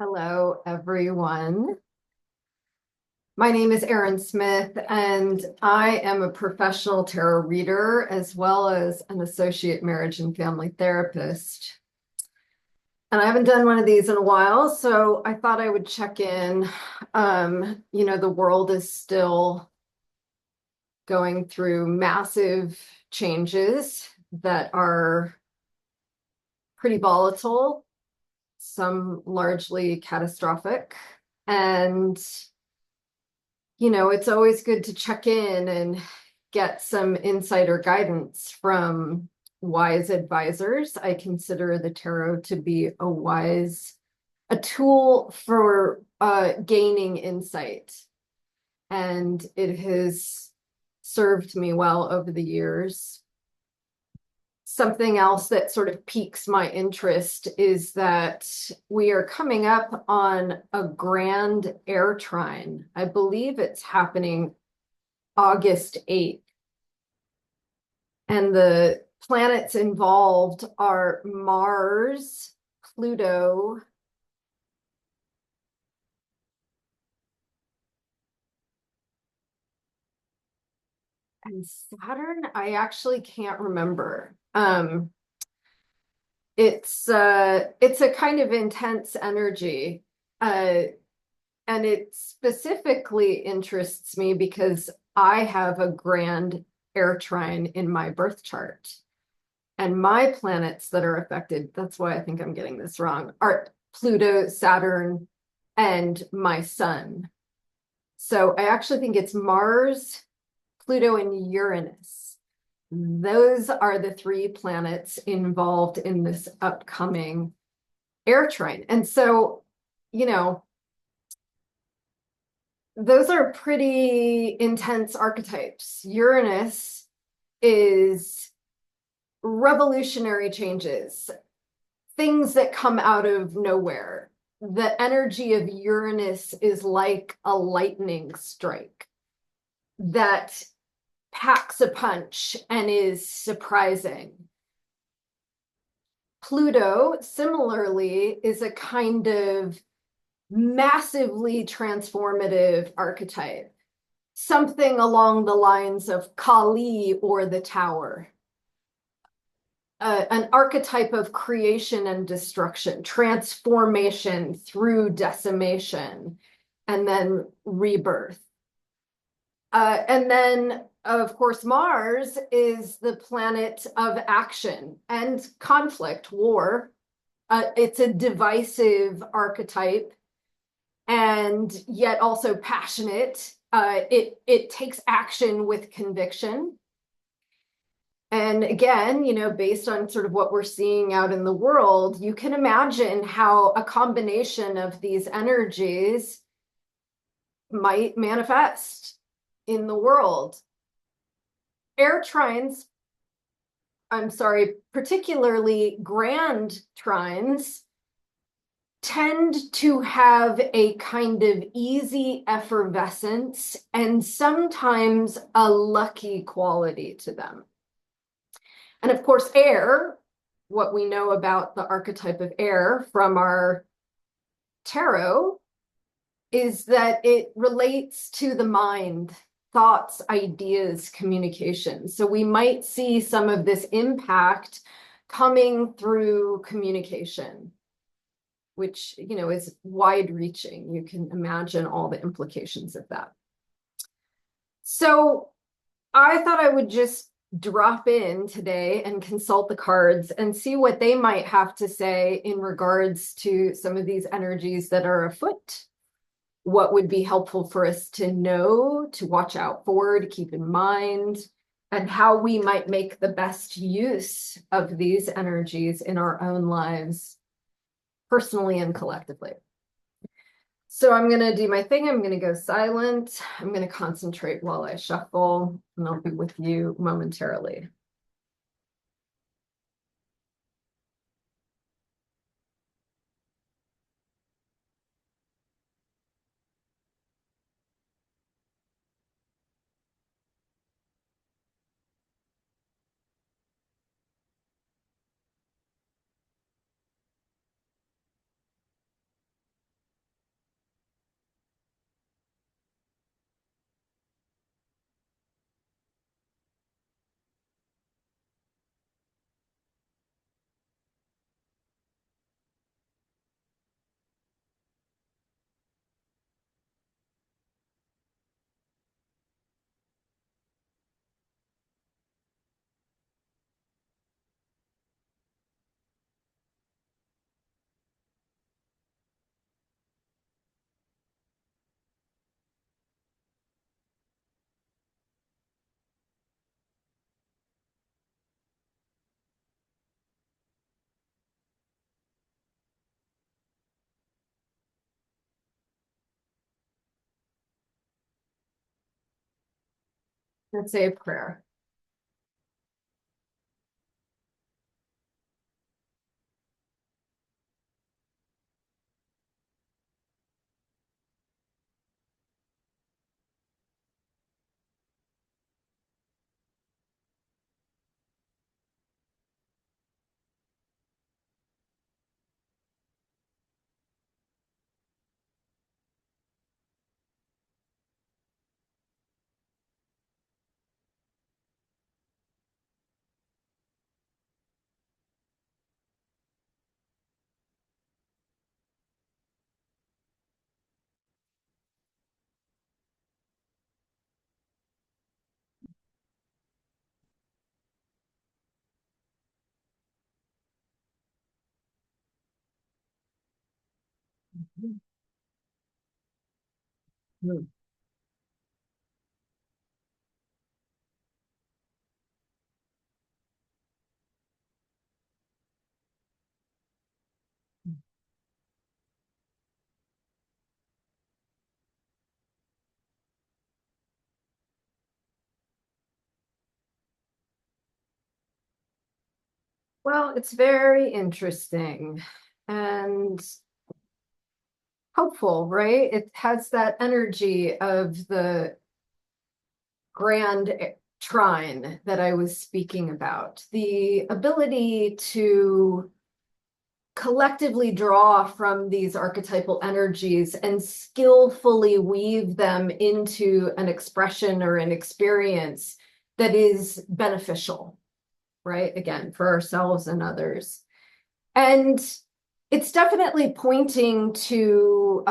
Hello, everyone. My name is Erin Smith, and I am a professional tarot reader as well as an associate marriage and family therapist. And I haven't done one of these in a while, so I thought I would check in. The world is still going through massive changes that are pretty volatile, some largely catastrophic. And it's always good to check in and get some insider guidance from wise advisors. I consider the tarot to be a tool for gaining insight. And it has served me well over the years. Something else that sort of piques my interest is that we are coming up on a Grand Air Trine. I believe it's happening August 8th. And the planets involved are Mars, Pluto, and Saturn. I actually can't remember. It's a kind of intense energy. Uh, and it specifically interests me because I have a Grand Air Trine in my birth chart. And my planets that are affected, that's why I think I'm getting this wrong, are Pluto, Saturn, and my sun. So I actually think it's Mars, Pluto, and Uranus. Those are the three planets involved in this upcoming air trine. And so, you know, those are pretty intense archetypes. Uranus is revolutionary changes, things that come out of nowhere. The energy of Uranus is like a lightning strike that packs a punch and is surprising. Pluto, similarly, is a kind of massively transformative archetype, something along the lines of Kali or the Tower. An archetype of creation and destruction, transformation through decimation, and then rebirth. And then, of course, Mars is the planet of action and conflict, war. It's a divisive archetype and yet also passionate. It takes action with conviction. And again, based on sort of what we're seeing out in the world, you can imagine how a combination of these energies might manifest in the world. Air trines, I'm sorry, particularly grand trines, tend to have a kind of easy effervescence and sometimes a lucky quality to them. And of course, air, what we know about the archetype of air from our tarot is that it relates to the mind, thoughts, ideas, communication. So we might see some of this impact coming through communication, which, is wide reaching. You can imagine all the implications of that. So I thought I would just drop in today and consult the cards and see what they might have to say in regards to some of these energies that are afoot. What would be helpful for us to know, to watch out for, to keep in mind, and how we might make the best use of these energies in our own lives, personally and collectively. So I'm going to do my thing. I'm going to go silent. I'm going to concentrate while I shuffle, and I'll be with you momentarily. Let's say a prayer. Well, it's very interesting and hopeful, right? It has that energy of the Grand Trine that I was speaking about. The ability to collectively draw from these archetypal energies and skillfully weave them into an expression or an experience that is beneficial, right? Again, for ourselves and others. And it's definitely pointing to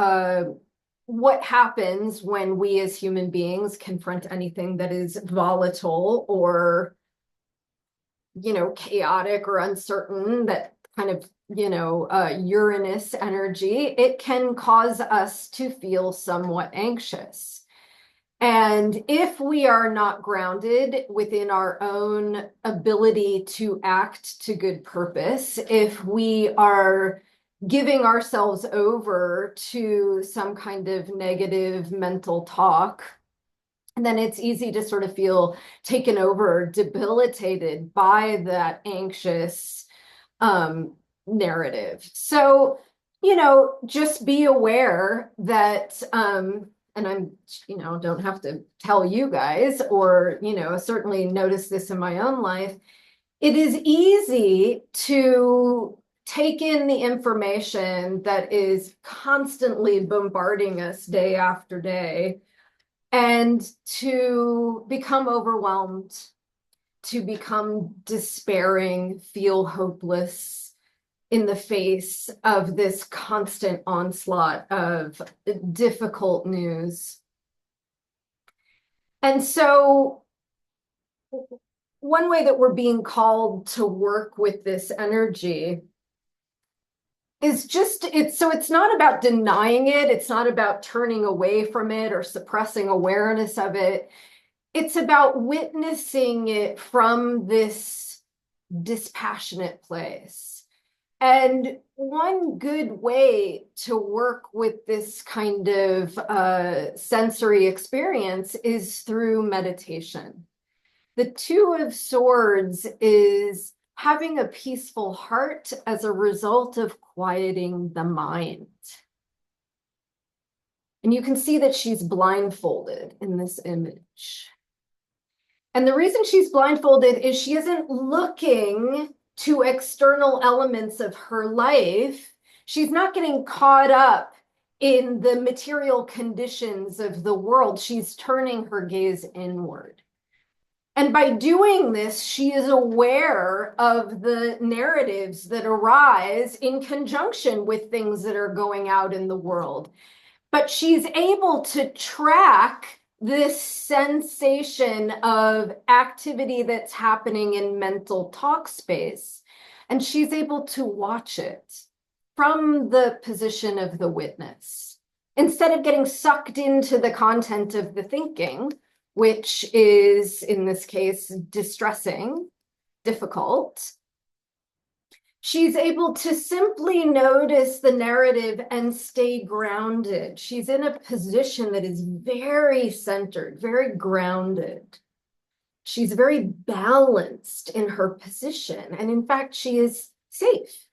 what happens when we as human beings confront anything that is volatile or, chaotic or uncertain, that kind of, Uranus energy. It can cause us to feel somewhat anxious. And if we are not grounded within our own ability to act to good purpose, if we are giving ourselves over to some kind of negative mental talk, then it's easy to sort of feel taken over, debilitated by that anxious narrative. So, just be aware that and I'm, don't have to tell you guys, or, certainly notice this in my own life. It is easy to take in the information that is constantly bombarding us day after day and to become overwhelmed, to become despairing, feel hopeless in the face of this constant onslaught of difficult news. And so one way that we're being called to work with this energy is it's not about denying it. It's not about turning away from it or suppressing awareness of it. It's about witnessing it from this dispassionate place. And one good way to work with this kind of sensory experience is through meditation. The Two of Swords is having a peaceful heart as a result of quieting the mind. And you can see that she's blindfolded in this image. And the reason she's blindfolded is she isn't looking to external elements of her life. She's not getting caught up in the material conditions of the world. She's turning her gaze inward. And by doing this, she is aware of the narratives that arise in conjunction with things that are going out in the world. But she's able to track this sensation of activity that's happening in mental talk space. And she's able to watch it from the position of the witness. Instead of getting sucked into the content of the thinking, which is, in this case, distressing, difficult, she's able to simply notice the narrative and stay grounded. She's in a position that is very centered, very grounded. She's very balanced in her position. And in fact, she is safe.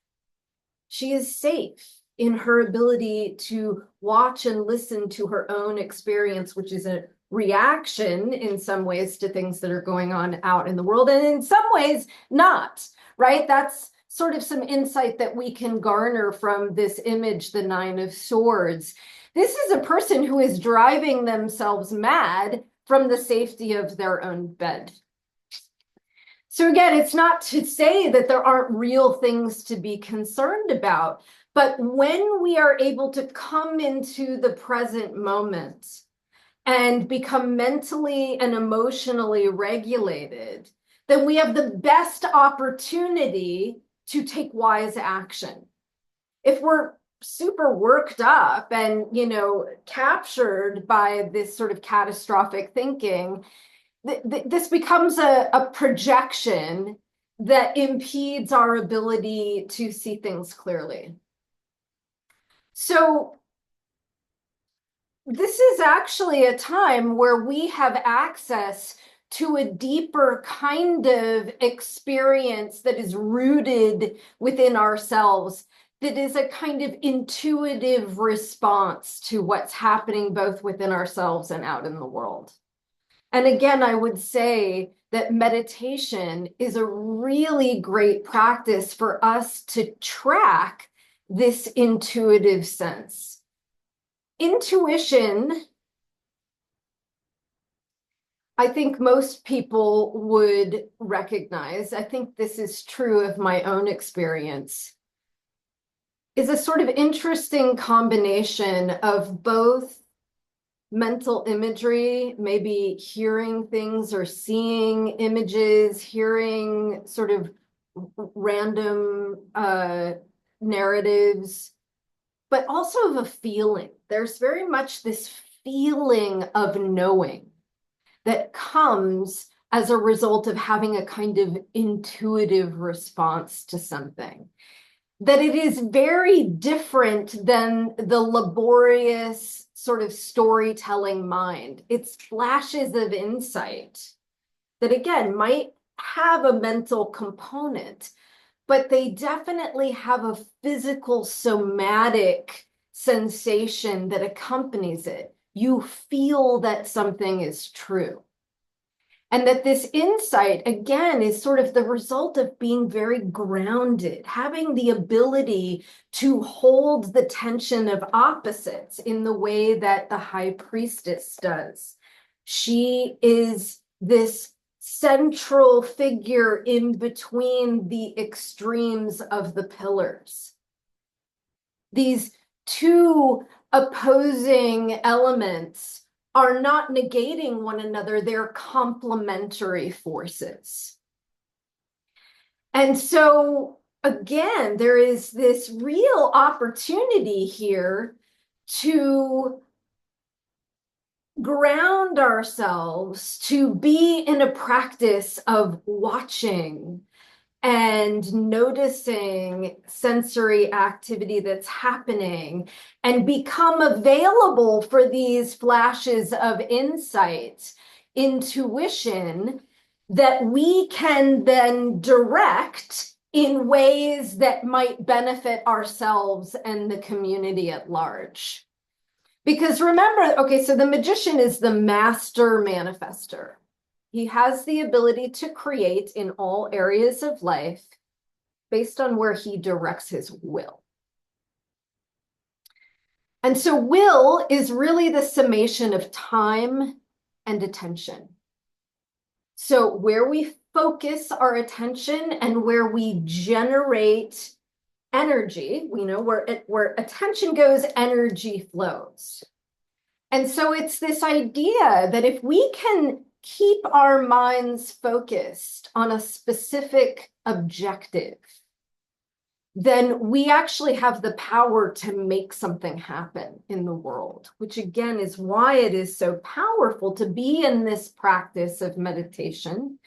She is safe in her ability to watch and listen to her own experience, which is a reaction in some ways to things that are going on out in the world, and in some ways not, right? That's sort of some insight that we can garner from this image, the Nine of Swords. This is a person who is driving themselves mad from the safety of their own bed. So again, it's not to say that there aren't real things to be concerned about, but when we are able to come into the present moment and become mentally and emotionally regulated, then we have the best opportunity to take wise action. If we're super worked up and, captured by this sort of catastrophic thinking, this becomes a projection that impedes our ability to see things clearly. So this is actually a time where we have access to a deeper kind of experience that is rooted within ourselves, that is a kind of intuitive response to what's happening both within ourselves and out in the world. And again, I would say that meditation is a really great practice for us to track this intuitive sense. Intuition, I think most people would recognize, I think this is true of my own experience, is a sort of interesting combination of both mental imagery, maybe hearing things or seeing images, hearing sort of random narratives, but also of a feeling. There's very much this feeling of knowing that comes as a result of having a kind of intuitive response to something. That it is very different than the laborious sort of storytelling mind. It's flashes of insight that, again, might have a mental component, but they definitely have a physical somatic sensation that accompanies it. You feel that something is true. And that this insight, again, is sort of the result of being very grounded, having the ability to hold the tension of opposites in the way that the high priestess does. She is this central figure in between the extremes of the pillars. These two opposing elements are not negating one another, they're complementary forces. And so, again, there is this real opportunity here to ground ourselves, to be in a practice of watching and noticing sensory activity that's happening and become available for these flashes of insight, intuition that we can then direct in ways that might benefit ourselves and the community at large. Because remember, okay, so the magician is the master manifester. He has the ability to create in all areas of life based on where he directs his will. And so will is really the summation of time and attention. So where we focus our attention and where we generate energy, we know where attention goes, energy flows. And so it's this idea that if we can keep our minds focused on a specific objective, then we actually have the power to make something happen in the world, which again is why it is so powerful to be in this practice of meditation,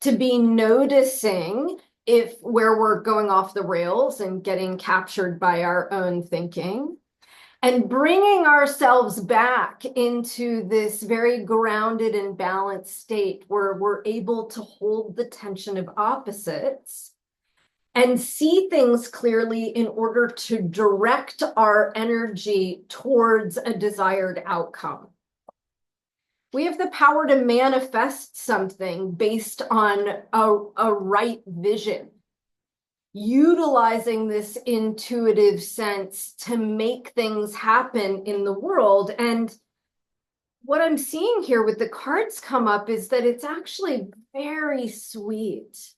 to be noticing where we're going off the rails and getting captured by our own thinking, and bringing ourselves back into this very grounded and balanced state where we're able to hold the tension of opposites and see things clearly in order to direct our energy towards a desired outcome. We have the power to manifest something based on a right vision, utilizing this intuitive sense to make things happen in the world. And what I'm seeing here with the cards come up is that it's actually very sweet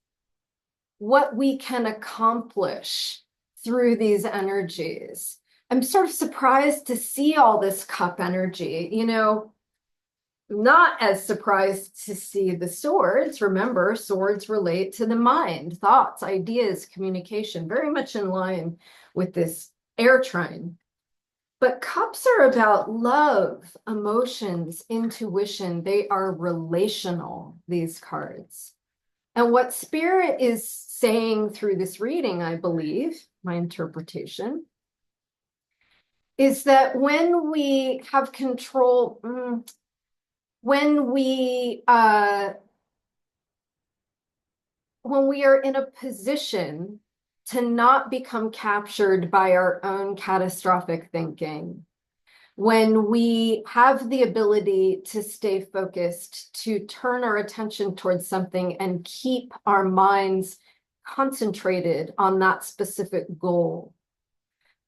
what we can accomplish through these energies. I'm sort of surprised to see all this cup energy, you know, not as surprised to see the swords. Remember, swords relate to the mind, thoughts, ideas, communication, very much in line with this air trine. But cups are about love, emotions, intuition. They are relational, these cards. And what Spirit is saying through this reading, I believe, my interpretation, is that when we have control, when we are in a position to not become captured by our own catastrophic thinking, when we have the ability to stay focused, to turn our attention towards something and keep our minds concentrated on that specific goal,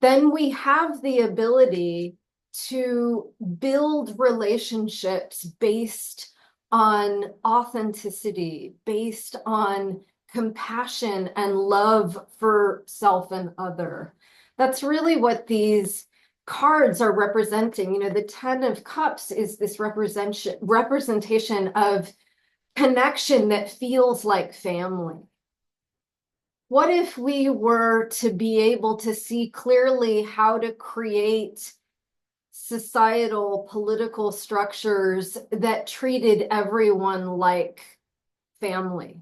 then we have the ability to build relationships based on authenticity, based on compassion and love for self and other. That's really what these cards are representing. You know, the 10 of Cups is this representation of connection that feels like family. What if we were to be able to see clearly how to create societal, political structures that treated everyone like family?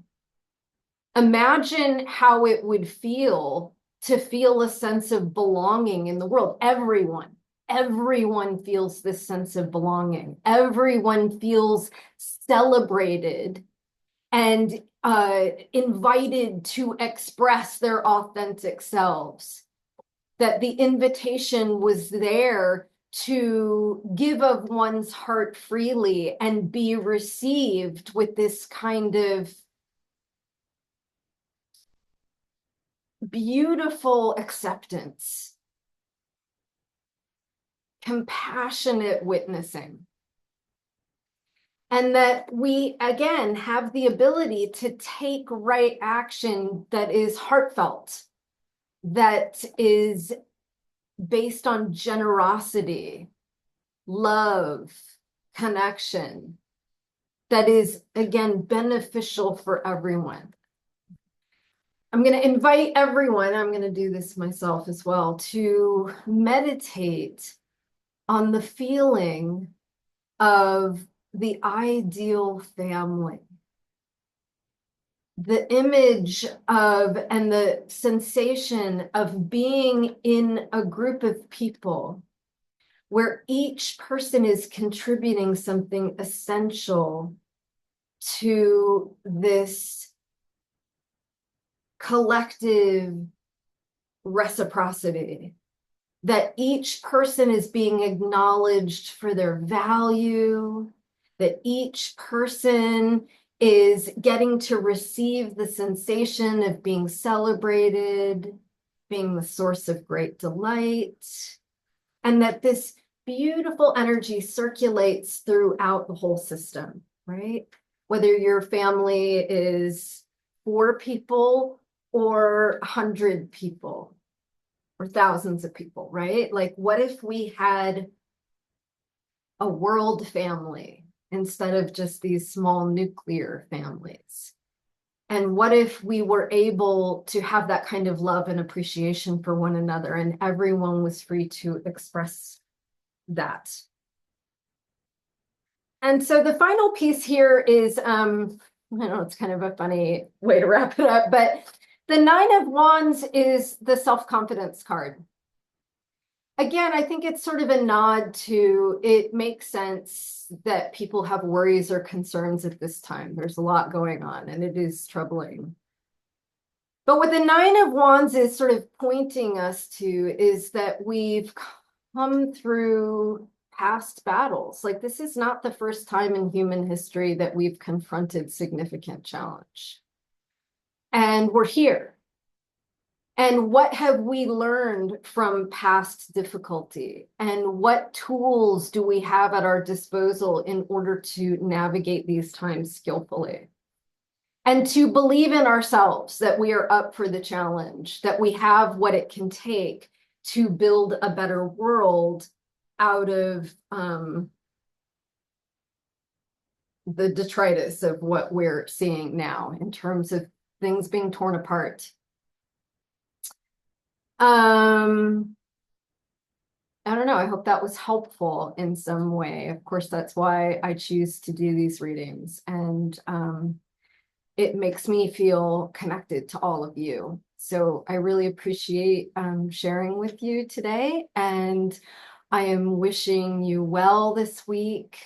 Imagine how it would feel to feel a sense of belonging in the world. Everyone feels this sense of belonging. Everyone feels celebrated and invited to express their authentic selves. That the invitation was there to give of one's heart freely and be received with this kind of beautiful acceptance, compassionate witnessing. And that we, again, have the ability to take right action that is heartfelt, that is based on generosity, love, connection, that is, again, beneficial for everyone. I'm going to invite everyone, I'm going to do this myself as well, to meditate on the feeling of the ideal family. The image of and the sensation of being in a group of people where each person is contributing something essential to this collective reciprocity, that each person is being acknowledged for their value, that each person is getting to receive the sensation of being celebrated, being the source of great delight, and that this beautiful energy circulates throughout the whole system, right? Whether your family is 4 people or 100 people or thousands of people, right? Like, what if we had a world family instead of just these small nuclear families? And what if we were able to have that kind of love and appreciation for one another and everyone was free to express that? And so the final piece here is, I know it's kind of a funny way to wrap it up, but the 9 of Wands is the self-confidence card. again, I think it's sort of a nod to, it makes sense that people have worries or concerns at this time. There's a lot going on and it is troubling. But what the Nine of Wands is sort of pointing us to is that we've come through past battles. Like, this is not the first time in human history that we've confronted significant challenge. And we're here. And what have we learned from past difficulty? And what tools do we have at our disposal in order to navigate these times skillfully? And to believe in ourselves that we are up for the challenge, that we have what it can take to build a better world out of the detritus of what we're seeing now in terms of things being torn apart. I don't know. I hope that was helpful in some way. Of course, that's why I choose to do these readings. And it makes me feel connected to all of you. So I really appreciate sharing with you today. And I am wishing you well this week.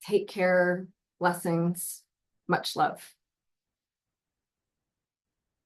Take care. Blessings. Much love.